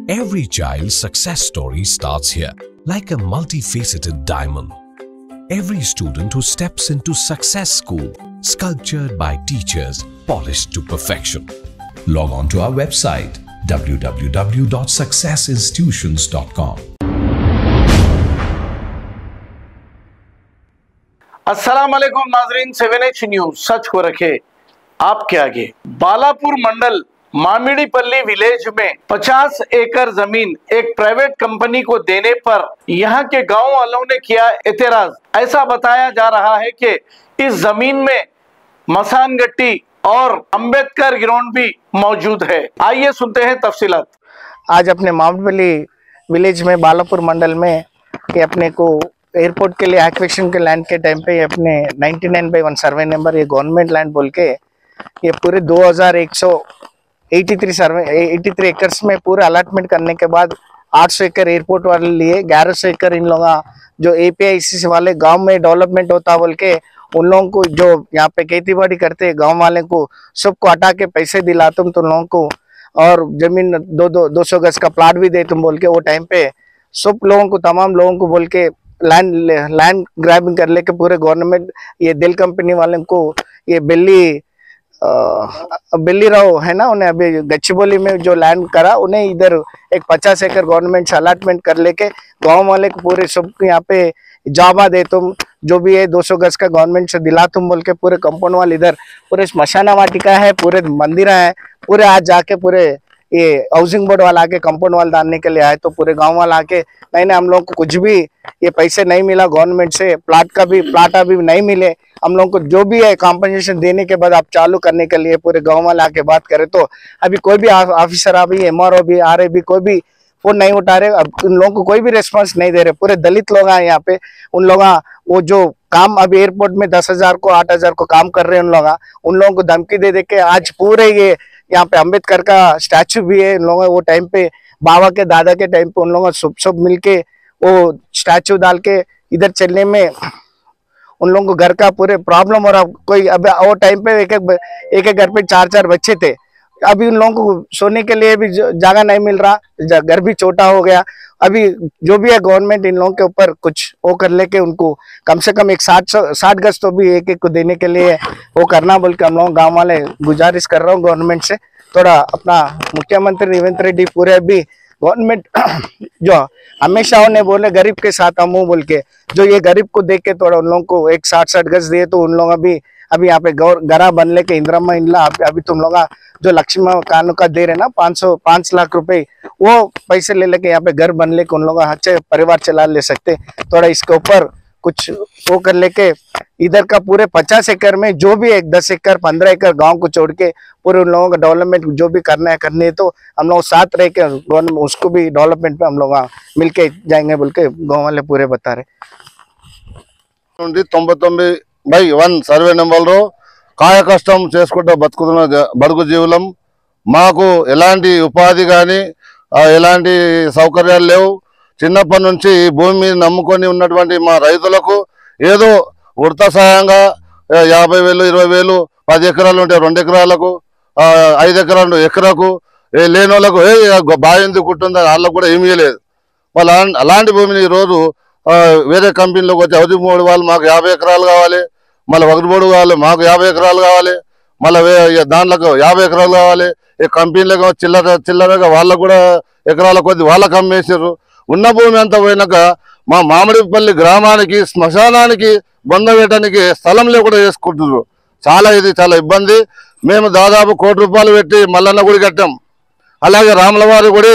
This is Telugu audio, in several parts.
Every child's success story starts here, like a multifaceted diamond. Every student who steps into Success School, sculptured by teachers, polished to perfection. Log on to our website www.successinstitutions.com. अस्सलाम वालेकुम नाजरीन, 7H न्यूज सच को रखे आपके आगे। बालापुर मंडल मामिडीपल्ली विलेज में 50 एकड़ जमीन एक प्राइवेट कंपनी को देने पर यहां के गांव वालों ने किया एतराज। ऐसा बताया जा रहा है कि इस जमीन में मसान गट्टी और अंबेडकर ग्राउंड भी मौजूद है। आइए सुनते हैं तफसीलात। आज अपने मामिडीपल्ली विलेज में बालापुर मंडल में ये अपने को एयरपोर्ट के लिए एक्विजिशन के लैंड के टाइम पे ये अपने 99/1 सर्वे नंबर ये गवर्नमेंट लैंड बोल के ये पूरे 2383 एकर्स में पूरे अलॉटमेंट करने के बाद 800 एकड़ एयरपोर्ट वाले लिए, 1100 एकड़ इन लोगों जो APICC वाले गांव में डेवलपमेंट होता बोल के उन लोगों को जो यहाँ पे खेती बाड़ी करते गांव वाले को सबको हटा के पैसे दिला तुम लोगों को और जमीन 200 गज का प्लाट भी दे तुम बोल के वो टाइम पे सब लोगों को तमाम लोगों को बोल के लैंड ग्रैबिंग कर लेके पूरे गवर्नमेंट ये दिल कंपनी वाले को ये बिल्ली राव है ना, उन्हें अभी गच्चीबोली में जो लैंड करा उन्हें इधर एक 50 एकड़ गवर्नमेंट से अलॉटमेंट कर लेके गांव वाले को पूरे सबको यहाँ पे जाबा दे तुम जो भी है 200 गज का गवर्नमेंट से दिला तुम बोल के पूरे कंपाउंड वाल इधर पूरे स्मशाना वाटिका है, पूरे मंदिर है, पूरे आज जाके पूरे ये हाउसिंग बोर्ड वाला आके कंपाउंड वाल डालने के लिए आए तो पूरे गांव वाला आके नहीं हम लोग को कुछ भी ये पैसे नहीं मिला गवर्नमेंट से, प्लाट अभी नहीं मिले, हम लोग को जो भी है कॉम्पनसेशन देने के बाद आप चालू करने के लिए पूरे गांव वाले आके बात करें तो अभी कोई भी ऑफिसर अभी MRO भी आ रहे भी कोई भी फोन नहीं उठा रहे। अब उन लोगों को कोई भी रेस्पॉन्स नहीं दे रहे। पूरे दलित लोग हैं यहाँ पे, उन लोग वो जो काम अभी एयरपोर्ट में 10,000 को 8,000 को काम कर रहे हैं उन लोगों को धमकी दे के आज पूरे ये यहाँ पे अंबेडकर का स्टैचू भी है। उन लोगों वो टाइम पे बाबा के दादा के टाइम पे उन लोगों सब मिलके वो स्टैचू डाल के इधर चलने में उन लोगों को घर का पूरे प्रॉब्लम हो रहा। कोई अब वो टाइम पे एक घर पे 4 बच्चे थे, अभी उन लोगों को सोने के लिए भी जगह नहीं मिल रहा, घर भी छोटा हो गया। अभी जो भी है गवर्नमेंट इन लोगों के ऊपर कुछ वो कर लेके उनको कम से कम एक 60 गज तो भी एक को देने के लिए वो करना बोल के हम लोग गाँव वाले गुजारिश कर रहा हूँ गवर्नमेंट से। थोड़ा अपना मुख्यमंत्री रेवंत रेड्डी पूरे भी गवर्नमेंट जो हमेशा उन्हें बोले गरीब के साथ हम बोल के जो ये गरीब को देख के थोड़ा उन लोगों को एक 60 गज दिए तो उन लोग अभी यहाँ पे गरा बन लेके इंदिरा इंला अभी तुम लोग जो लक्ष्मी कानू का दे रहे ना 5 लाख रुपए वो पैसे ले लेके यहाँ पे घर बन लेके उन लोग अच्छे परिवार चला ले सकते। थोड़ा इसके ऊपर कुछ वो कर लेके इधर का पूरे 50 एकड़ में जो भी एक 10 एकड़ 15 एकड़ गांव को छोड़ के पूरे उन लोगों का डेवलपमेंट जो भी करना है करनी है तो हम लोग साथ रह के गवर्नमेंट उसको भी डेवलपमेंट पे हम लोग मिलके जाएंगे बोल के गाँव वाले पूरे बता रहे। 99/1 సర్వే నెంబర్లో కాయ కష్టం చేసుకుంటూ బతుకుతున్న బడుగు జీవులం మాకు ఎలాంటి ఉపాధి కానీ ఎలాంటి సౌకర్యాలు లేవు। చిన్నప్పటి నుంచి భూమి మీద నమ్ముకొని ఉన్నటువంటి మా రైతులకు ఏదో ఉడత సాయంగా 50,000 20,000 10 ఎకరాలు ఉంటే 2 ఎకరాలకు 5 ఎకరాలు ఎకరకు లేని వాళ్ళకు బావి ఎందుకు కుట్టుందా వాళ్ళకు కూడా ఏమీ లేదు। అలాంటి భూమిని ఈరోజు వేరే కంపెనీలోకి వచ్చి హౌసింగ్ బోర్డు వాళ్ళు మాకు 50 ఎకరాలు కావాలి, మళ్ళీ వక్ఫ్ బోర్డు కావాలి మాకు 50 ఎకరాలు కావాలి, మళ్ళీ దాంట్లోకి 50 ఎకరాలు కావాలి। ఈ కంపెనీలకు చిల్లరగా వాళ్ళకు కూడా ఎకరాల కొద్ది వాళ్ళకి అమ్మేసారు। ఉన్న భూమి అంతా పోయినాక మా మామిడిపల్లి గ్రామానికి శ్మశానానికి బొంద వేయడానికి స్థలం లేకుండా చేసుకుంటున్నారు। ఇది చాలా ఇబ్బంది। మేము దాదాపు 1 కోటి రూపాయలు పెట్టి మల్లన్న గుడి కట్టాం, అలాగే రాములవారి గుడి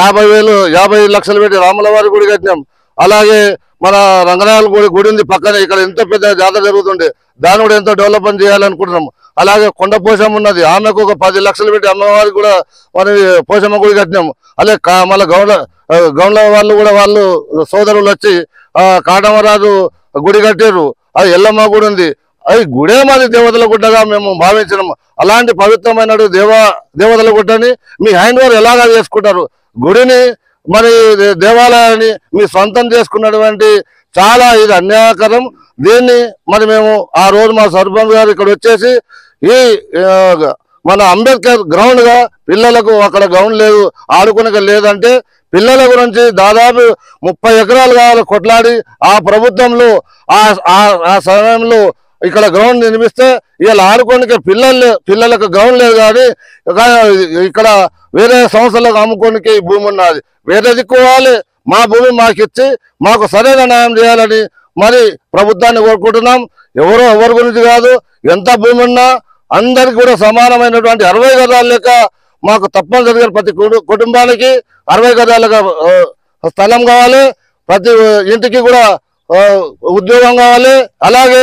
50 లక్షలు పెట్టి రాములవారి గుడి కట్టినాం, అలాగే మన రంగనాయల గుడి ఉంది పక్కనే, ఇక్కడ ఎంతో పెద్ద జాతర జరుగుతుండే దాన్ని కూడా ఎంతో డెవలప్మెంట్ చేయాలనుకుంటున్నాం। అలాగే కొండ పోషమ్మ ఉన్నది, ఆమెకు ఒక 10 లక్షలు పెట్టి అమ్మవారికి కూడా మరి పోషమ్మ గుడి కట్టినాం। అలాగే మళ్ళీ గౌండ్ల వాళ్ళు కూడా వాళ్ళు సోదరులు వచ్చి కాటమరాజు గుడి కట్టారు, అది ఎల్లమ్మ గుడి ఉంది, అది గుడే మాది దేవతల గుడ్డగా మేము భావించినాము। అలాంటి పవిత్రమైన దేవతల గుడ్డని మీ హ్యాండ్ ఓవర్ ఎలాగా చేసుకుంటారు? గుడిని మరి దేవాలయాన్ని మీ సొంతం చేసుకున్నటువంటి చాలా ఇది అన్యాయకరం। దీన్ని మరి మేము ఆ రోజు మా సర్పంచ్ గారు ఇక్కడ వచ్చేసి ఈ మన అంబేద్కర్ గ్రౌండ్ గా పిల్లలకు అక్కడ గ్రౌండ్ లేదు, ఆడుకునే లేదంటే పిల్లల గురించి దాదాపు 30 ఎకరాలు కావాలి కొట్లాడి ఆ ప్రభుత్వంలో ఆ సమయంలో ఇక్కడ గ్రౌండ్ నిర్మిస్తే ఇలా ఆడుకోనికి పిల్లలకు గ్రౌండ్ లేదు, కానీ ఇక్కడ వేరే సంస్థలకు అమ్ముకోనికి భూమి ఉన్నది. వేరే దిక్కువాలి, మా భూమి మాకు ఇచ్చి మాకు సరైన న్యాయం చేయాలని మరి ప్రభుత్వాన్ని కోరుకుంటున్నాం. ఎవరి గురించి కాదు, ఎంత భూమి ఉన్నా అందరికి కూడా సమానమైనటువంటి 60 గజాల లెక్క మాకు తప్పనిసరిగా ప్రతి కుటుంబానికి 60 గజాల స్థలం కావాలి, ప్రతి ఇంటికి కూడా ఉద్యోగం కావాలి. అలాగే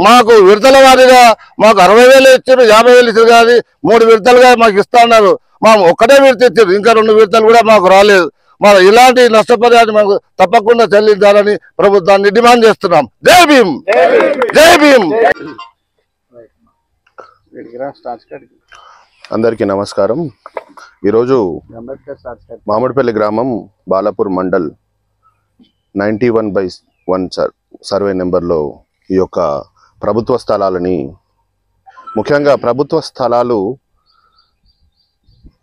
మాకు విడతల వారీగా మాకు 60,000 ఇచ్చారు, 50,000 ఇచ్చారు, కానీ 3 విడతలుగా మాకు ఇస్తా ఉన్నారు. ఒక్కటే విడత ఇచ్చారు, ఇంకా 2 విడతలు కూడా మాకు రాలేదు. మరి ఇలాంటి నష్టపరిహారం మాకు తప్పకుండా చెల్లించాలని ప్రభుత్వాన్ని డిమాండ్ చేస్తున్నాం. జై భీమ్, జై భీమ్. అందరికీ నమస్కారం. ఈరోజు మామిడిపల్లి గ్రామం బాలాపూర్ మండల్ 91/1 సర్వే నెంబర్లో ఈ యొక్క ప్రభుత్వ స్థలాలని, ముఖ్యంగా ప్రభుత్వ స్థలాలు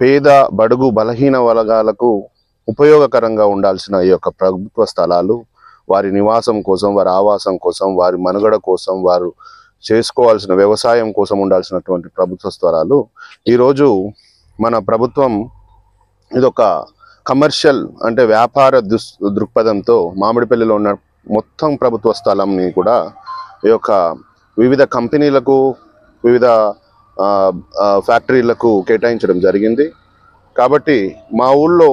పేద బడుగు బలహీన వర్గాలకు ఉపయోగకరంగా ఉండాల్సిన ఈ యొక్క ప్రభుత్వ స్థలాలు వారి నివాసం కోసం, వారి ఆవాసం కోసం, వారి మనుగడ కోసం, వారు చేసుకోవాల్సిన వ్యవసాయం కోసం ఉండాల్సినటువంటి ప్రభుత్వ స్థలాలు ఈరోజు మన ప్రభుత్వం ఇదొక కమర్షియల్ అంటే వ్యాపార దృక్పథంతో మామిడిపల్లిలో ఉన్న మొత్తం ప్రభుత్వ స్థలంని కూడా ఈ యొక్క వివిధ కంపెనీలకు, వివిధ ఫ్యాక్టరీలకు కేటాయించడం జరిగింది. కాబట్టి మా ఊళ్ళో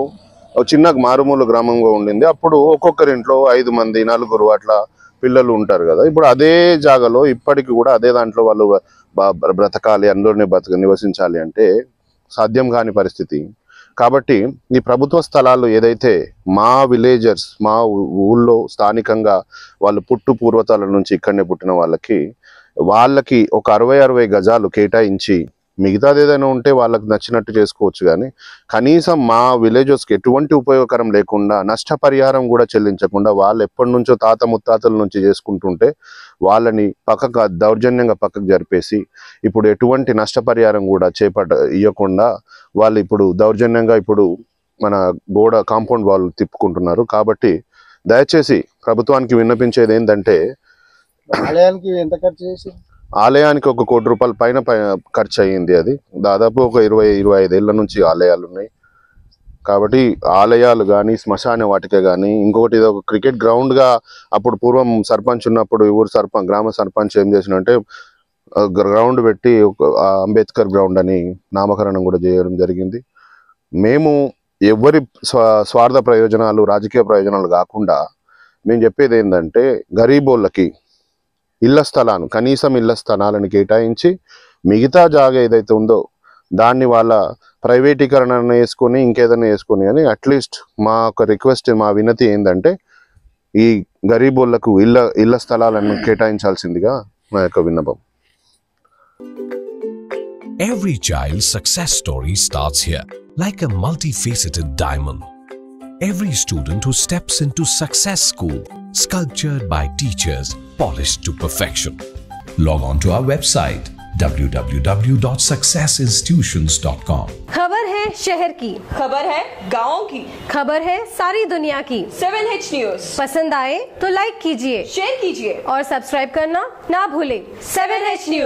చిన్న మారుమూల గ్రామంగా ఉండింది. అప్పుడు ఒక్కొక్కరింట్లో 5 మంది 4 అట్లా పిల్లలు ఉంటారు కదా. ఇప్పుడు అదే జాగాలో ఇప్పటికి కూడా అదే దాంట్లో వాళ్ళు బ్రతకాలి, అందులోనే నివసించాలి అంటే సాధ్యం కాని పరిస్థితి. కాబట్టి ఈ ప్రభుత్వ స్థలాలు ఏదైతే మా విలేజర్స్, మా ఊళ్ళో స్థానికంగా వాళ్ళు పూర్వతల నుంచి ఇక్కడనే పుట్టిన వాళ్ళకి ఒక 60 గజాలు కేటాయించి మిగతాది ఏదైనా ఉంటే వాళ్ళకి నచ్చినట్టు చేసుకోవచ్చు, కానీ కనీసం మా విలేజెస్కి ఎటువంటి ఉపయోగకరం లేకుండా నష్టపరిహారం కూడా చెల్లించకుండా వాళ్ళు ఎప్పటి నుంచో తాత ముత్తాతల నుంచి చేసుకుంటుంటే వాళ్ళని దౌర్జన్యంగా పక్కకు జరిపేసి ఇప్పుడు ఎటువంటి నష్టపరిహారం కూడా ఇవ్వకుండా వాళ్ళు ఇప్పుడు దౌర్జన్యంగా ఇప్పుడు మన కాంపౌండ్ వాళ్ళు తిప్పుకుంటున్నారు. కాబట్టి దయచేసి ప్రభుత్వానికి విన్నపించేది ఏంటంటే, ఆలయానికి ఎంత ఖర్చు చేసి? ఆలయానికి 1 కోటి రూపాయల పైన ఖర్చు అయ్యింది. అది దాదాపు ఒక 20-25 ఏళ్ల నుంచి ఆలయాలు ఉన్నాయి. కాబట్టి ఆలయాలు కానీ, శ్మశాన వాటిక కానీ, ఇంకొకటి ఇది ఒక క్రికెట్ గ్రౌండ్గా అప్పుడు పూర్వం సర్పంచ్ ఉన్నప్పుడు గ్రామ సర్పంచ్ ఏం చేసినంటే గ్రౌండ్ పెట్టి అంబేద్కర్ గ్రౌండ్ అని నామకరణం కూడా చేయడం జరిగింది. మేము ఎవరి స్వార్థ ప్రయోజనాలు, రాజకీయ ప్రయోజనాలు కాకుండా మేము చెప్పేది ఏంటంటే, గరీబోళ్ళకి కనీసం ఇళ్ల స్థలాలను కేటాయించి మిగతా జాగా ఏదైతే ఉందో దాన్ని వాళ్ళ ప్రైవేటీకరణ వేసుకొని ఇంకేదైనా వేసుకొని, కానీ అట్లీస్ట్ మా ఒక రిక్వెస్ట్, మా వినతి ఏంటంటే ఈ గరీబోళ్లకు ఇళ్ల స్థలాలను కేటాయించాల్సిందిగా మా యొక్క విన్నపం. Every child's success story starts here, like a multifaceted diamond. Every student who steps into success school, sculptured by teachers, polished to perfection. Log on to our website www.successinstitutions.com. खबर है शहर की, खबर है गाँव की, खबर है सारी दुनिया की। 7H न्यूज पसंद आए तो लाइक कीजिए, शेयर कीजिए और सब्सक्राइब करना ना भूलें। 7H news.